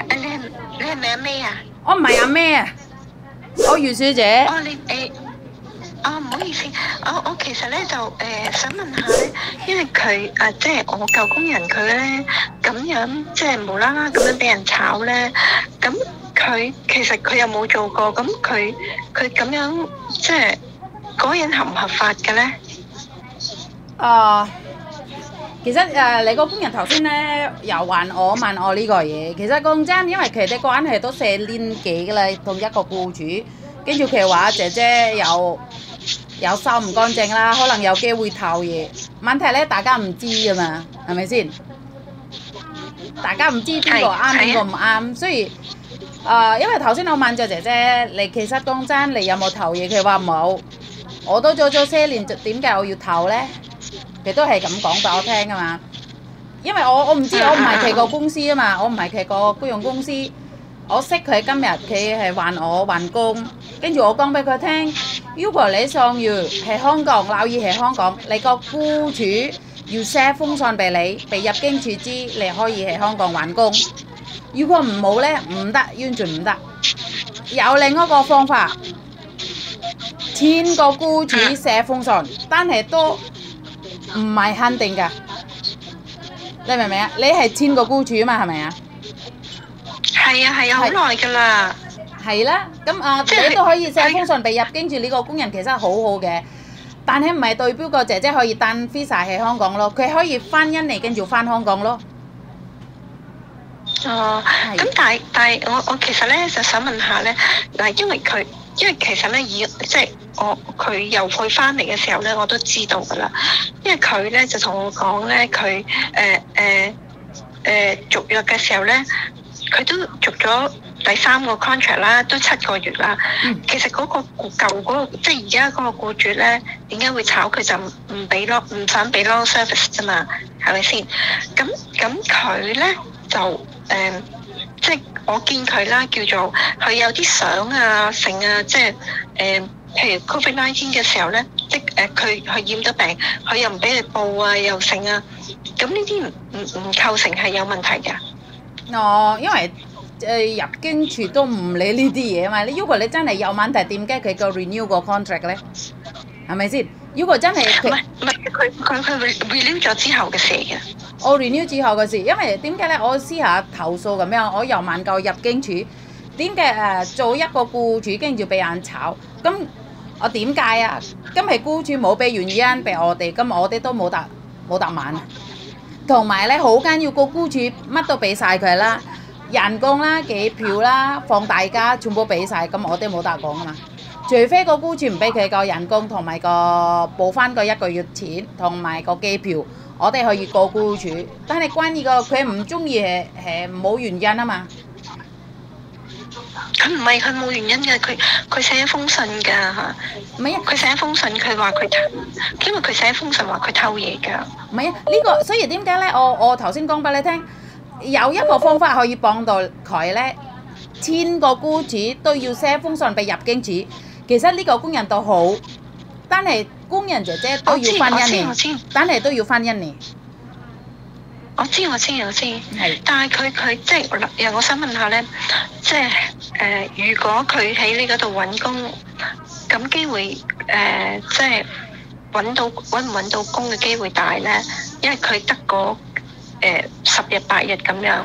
你係咪阿 May 啊？我唔係阿咩啊，我余小姐。哦，唔好意思，我其實咧就想問下咧，因為佢即係我舊工人佢咧咁樣即係無啦啦咁樣俾人炒咧，咁佢其實佢又冇做過，咁佢咁樣即係嗰個人合唔合法嘅咧？其實你個工人頭先咧又問我呢個嘢，其實講真，因為佢哋關係都4年幾嘅啦，同一個僱主，跟住佢話姐姐又收唔乾淨啦，可能有機會偷嘢。問題咧，大家唔知㗎嘛，係咪先？大家唔知邊個啱邊個唔啱，所以因為頭先我問咗姐姐，你其實講真，你有冇偷嘢？佢話冇，我都做咗4年，點解我要偷咧？佢都係咁講俾我聽噶嘛，因為我唔知，我唔係佢個公司啊嘛，我唔係佢個僱傭公司，我識佢今日佢係還工，跟住我講俾佢聽，如果你想要喺香港，留意喺香港，你個僱主要寫封信俾你，俾入境處知你可以喺香港還工。如果唔好咧，唔得，完全唔得。有另一個方法，簽個僱主寫封信，但係都唔係肯定㗎，你明唔明啊？你係簽個僱主啊嘛，係咪啊？係啊，好耐㗎啦。係啦，咁你都可以寫封信俾入境處，呢個工人其實好好嘅，但係唔係代表個姐姐可以單 visa 喺香港咯，佢可以翻印尼跟住翻香港咯。哦，咁但係我其實咧就想問下咧，嗱，因為其實咧即係佢又去翻嚟嘅時候咧，我都知道㗎啦。因為佢咧就同我講咧，佢續約嘅時候咧，佢都續咗第3個 contract 啦，都7個月啦。其實嗰個舊嗰個即係而家嗰個僱主咧，點解會炒佢就唔俾咯，唔想俾 long service 啫嘛，係咪先？咁佢咧就即係我見佢啦，叫做佢有啲相啊、成啊，即係譬如 COVID-19 嘅時候咧，即係佢染咗病，佢又唔俾佢報啊，又成啊，咁呢啲唔構成係有問題㗎。因為入境處都唔理呢啲嘢啊嘛。如果你真係有問題，點解佢個 renew 個 contract 咧？係咪先？如果真係佢 renew 咗之後嘅事嘅。我 renew 之後嘅事，因為點解咧？我私下投訴咁樣，我又問過入境處，點解做一個僱主跟住俾人炒？咁我點解啊？今日僱主冇俾原因俾我哋，咁我哋都冇得問。同埋咧，好緊要個僱主乜都俾晒佢啦，人工啦、機票啦、放大假全部俾晒，咁我哋冇得講啊嘛。除非個僱主唔俾佢個人工同埋個補翻個1個月錢同埋個機票，我哋可以告僱主。但係關於個佢唔中意係冇原因啊嘛。佢冇原因嘅，佢寫一封信㗎嚇。唔係啊，佢寫一封信，佢話因為佢寫一封信話佢偷嘢㗎。唔係啊，呢個所以點解咧？我頭先講俾你聽，有一個方法可以幫到佢咧，簽個僱主都要寫封信俾入境處。其實呢個工人都好，但係工人姐姐都要翻1年，但係都要翻1年。我知。係。但係佢即係我想問下咧，即係如果佢喺呢嗰度揾工，咁機會即係揾唔揾到工嘅機會大咧？因為佢得個10日8日咁樣。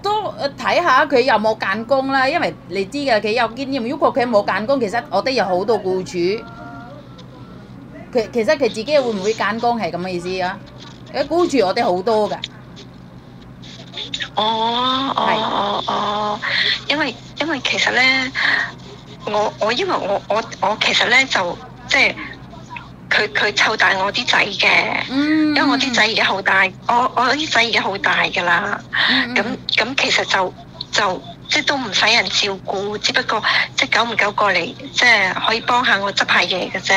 都睇下佢有冇間工啦，因為你知嘅，佢有經驗。如果佢冇間工，其實我哋有好多僱主，其實佢自己會唔會間工係咁嘅意思啊？僱主我哋好多㗎。因為其實咧，因為我其實咧就即係佢湊大我啲仔嘅，因為我啲仔而家好大，我啲仔而家好大㗎啦。咁其實就即係都唔使人照顧，只不過即係久唔久過嚟，即係可以幫下我執下嘢嘅啫。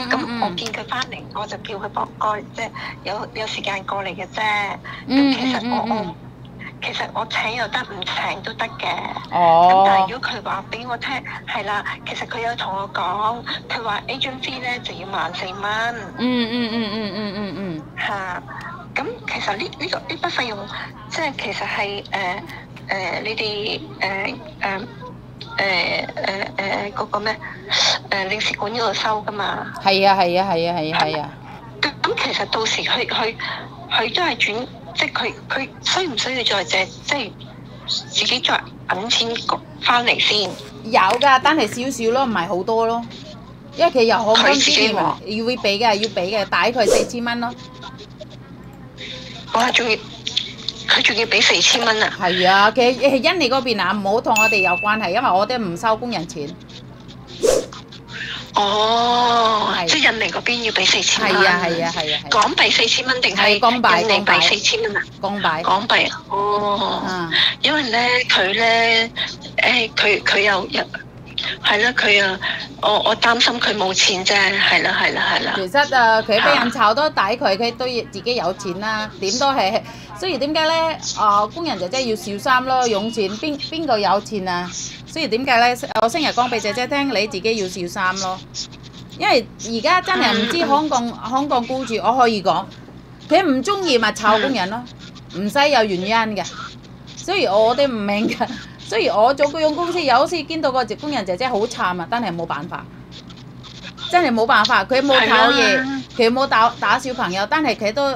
咁我見佢翻嚟，我就叫佢幫過，即係有時間過嚟嘅啫。咁其實我請又得，唔請都得嘅。咁但係如果佢話俾我聽，係啦，其實佢有同我講，佢話 agent fee 咧就要14,000蚊。嚇！咁其實呢筆費用，即係其實係你哋嗰個咩領事館嗰度收噶嘛？係啊係啊係啊係啊係啊！咁其實到時佢都係轉，即係佢需唔需要再借，即係自己再揾錢翻嚟先？有㗎，但係少少咯，唔係好多咯。因為佢由香港呢邊要會俾嘅，要俾嘅，大概4000蚊咯。哇！佢仲要俾4000蚊啊！係啊，其實印尼嗰邊啊，唔好同我哋有關係，因為我哋唔收工人錢。哦，即係印尼嗰邊要俾4000蚊。係啊係啊係啊！港幣4000蚊定係印尼幣4000蚊啊？港幣。港幣啊！哦。因為咧，佢咧，佢又係啦，佢啊，我擔心佢冇錢啫，係啦。其實佢俾人炒都抵佢都自己有錢啦，點都係。所以點解咧？工人姐姐要小心咯，用錢邊個有錢啊？所以點解咧？我成日講俾姐姐聽，你自己要小心咯。因為而家真係唔知香港僱主，我可以講，佢唔中意咪炒工人咯，唔使有原因嘅。所以我哋唔明㗎。所以我做僱傭公司有時見到個工人姐姐好慘啊，但係冇辦法，真係冇辦法。佢冇搞嘢，佢冇打小朋友，但係佢都入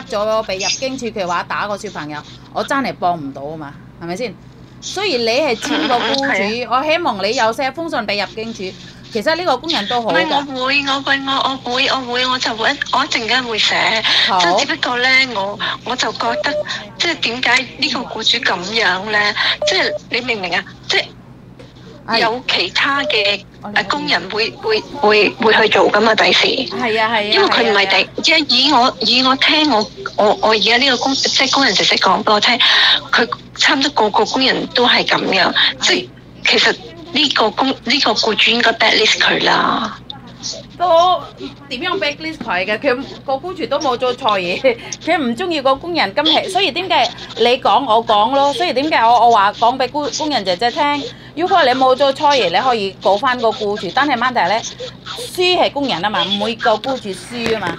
咗俾入境處，佢話打個小朋友，我真係幫唔到啊嘛，係咪先？雖然你係簽個僱主，我希望你有寫封信俾入境處。其實呢個工人都好㗎。我就會我一陣間會寫，即係只不過咧，我就覺得即係點解呢個僱主咁樣咧？即係你明唔明啊？即係有其他嘅工人會去做㗎嘛？第時係啊，因為佢唔係即係以我聽我而家呢個即係工人姐姐講俾我聽，佢差唔多個個工人都係咁樣，即係其實。呢個僱主應該 blacklist 佢啦。都點樣 blacklist 佢嘅？佢個僱主都冇做錯嘢，佢唔中意個工人咁係，所以點解你講我講咯？所以點解我話講俾工人姐姐聽？如果你冇做錯嘢，你可以告翻個僱主，但係問題咧，輸係工人啊嘛，唔會個僱主輸啊嘛。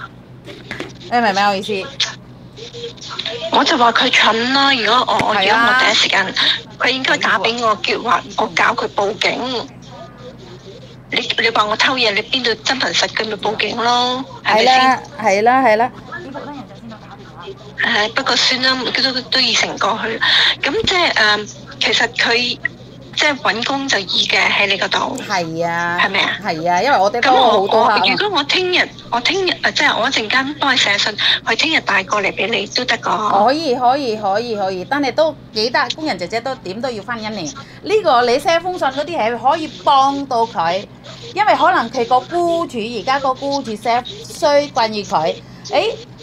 你明唔明我意思？我就話佢蠢咯。如果我第一時間，佢應該打俾我，話我搞佢報警。你話我偷嘢，你邊度真憑實據咪報警咯？係咪先？係啦。不過算啦，都已成過去。咁即係其實佢。即係揾工就易嘅喺你嗰度，係啊，係咪啊？係啊，因為我哋都好多客。如果我聽日即係我一陣間幫佢寫信，佢聽日帶過嚟俾你都得㗎。可以，但係都記得工人姐姐都點都要翻印尼。呢個你寫封信嗰啲係可以幫到佢，因為可能佢個僱主而家個僱主寫衰關於佢，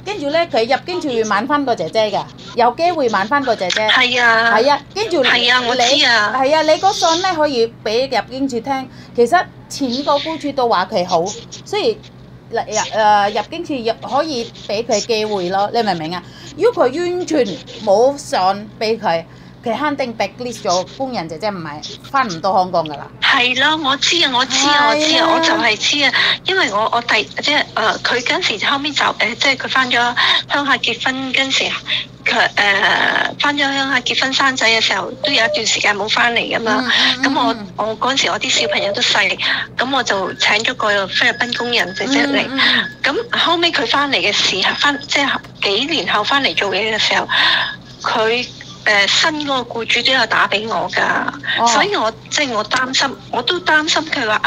跟住咧佢入境處會問翻個姐姐㗎，有機會問翻個姐姐。係啊，跟住係啊，我知啊。係啊，你個信咧可以俾入境處聽。其實前個僱主都話佢好，所以入境處可以俾佢機會咯。你明唔明啊？如果佢完全冇信俾佢，佢肯定 blacklist 咗工人姐姐，唔係翻唔到香港㗎啦。係啦，我知啊，我就係知啊，因為我即係佢嗰陣時後尾就即係佢翻咗鄉下結婚嗰陣時，佢翻咗鄉下結婚生仔嘅時候，都有一段時間冇翻嚟㗎嘛。咁我嗰陣時我啲小朋友都細，咁我就請咗個菲律賓工人姐姐嚟。咁後尾佢翻嚟嘅時候，即係幾年後翻嚟做嘢嘅時候，佢。新嗰個僱主都有打俾我㗎，所以我擔心，我都擔心佢話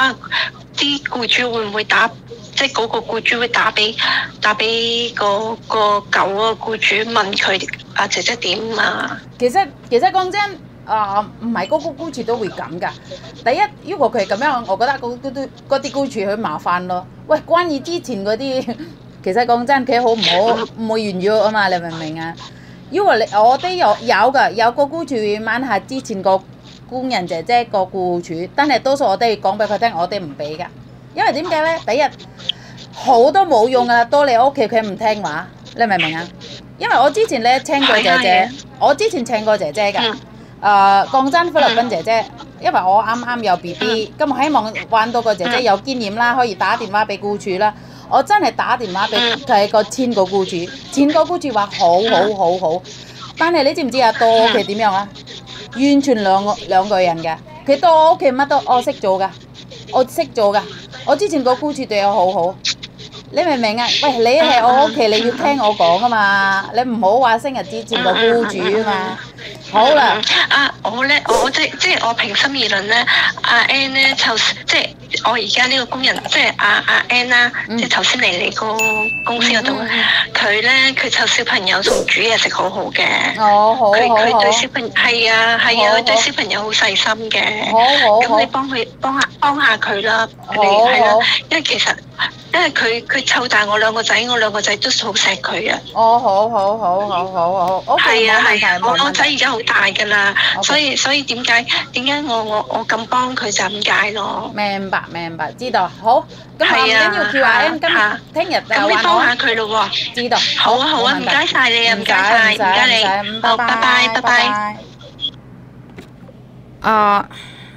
啲僱主會唔會即係嗰個僱主會打俾個舊嗰個僱主問佢姐姐點啊？其實講真，唔係個個僱主都會咁㗎。第一，如果佢係咁樣，我覺得嗰啲僱主好麻煩咯。喂，關於之前嗰啲，其實講真，佢好唔好唔會完約啊嘛？你明唔明啊？因為我哋有個僱主問下之前個工人姐姐個僱主，但係多數我哋講俾佢聽，我哋唔俾㗎。因為點解咧？第一好多冇用啊，到你屋企佢唔聽話，你明唔明啊？因為我之前咧請過姐姐，㗎。講真，菲律賓姐姐，因為我啱啱有 BB，咁我希望揾到個姐姐有經驗啦，可以打電話俾僱主啦。我真係打電話俾佢個前個僱主話好，但係你知唔知啊？到佢點樣啊？完全兩個人㗎。佢到我屋企乜都我識做㗎，我識做㗎。我之前個僱主對我好好，你明唔明啊？喂，你係我屋企，你要聽我講啊嘛，你唔好話成日指正個僱主啊嘛。好啦，我即係我平心而論咧，阿 Ann 咧就即係我而家呢個工人，即係阿 Ann 啦，即係頭先嚟你個公司嗰度，佢湊小朋友同煮嘢食好好嘅。哦，好，佢對小朋友係啊，佢對小朋友好細心嘅。咁你幫下佢啦，你係啦，因為其實佢湊大我兩個仔，我兩個仔都好錫佢啊。哦，好，係啊，我仔而家好大㗎啦，所以點解我咁幫佢就咁解咯。明白，知道。好，咁我唔緊要叫阿 Ann 聽日咁你幫下佢咯喎。知道。好啊，唔該晒你啊，唔該你。好，拜拜。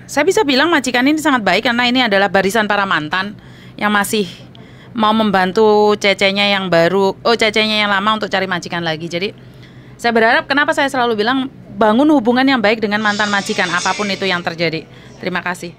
Saya bisa bilang majikan ini sangat baik karena ini adalah barisan para mantan yang masih mau membantu cecenya yang baru, cecenya yang lama untuk cari majikan lagi. Jadi saya berharap, kenapa saya selalu bilang bangun hubungan yang baik dengan mantan majikan apapun itu yang terjadi. Terima kasih.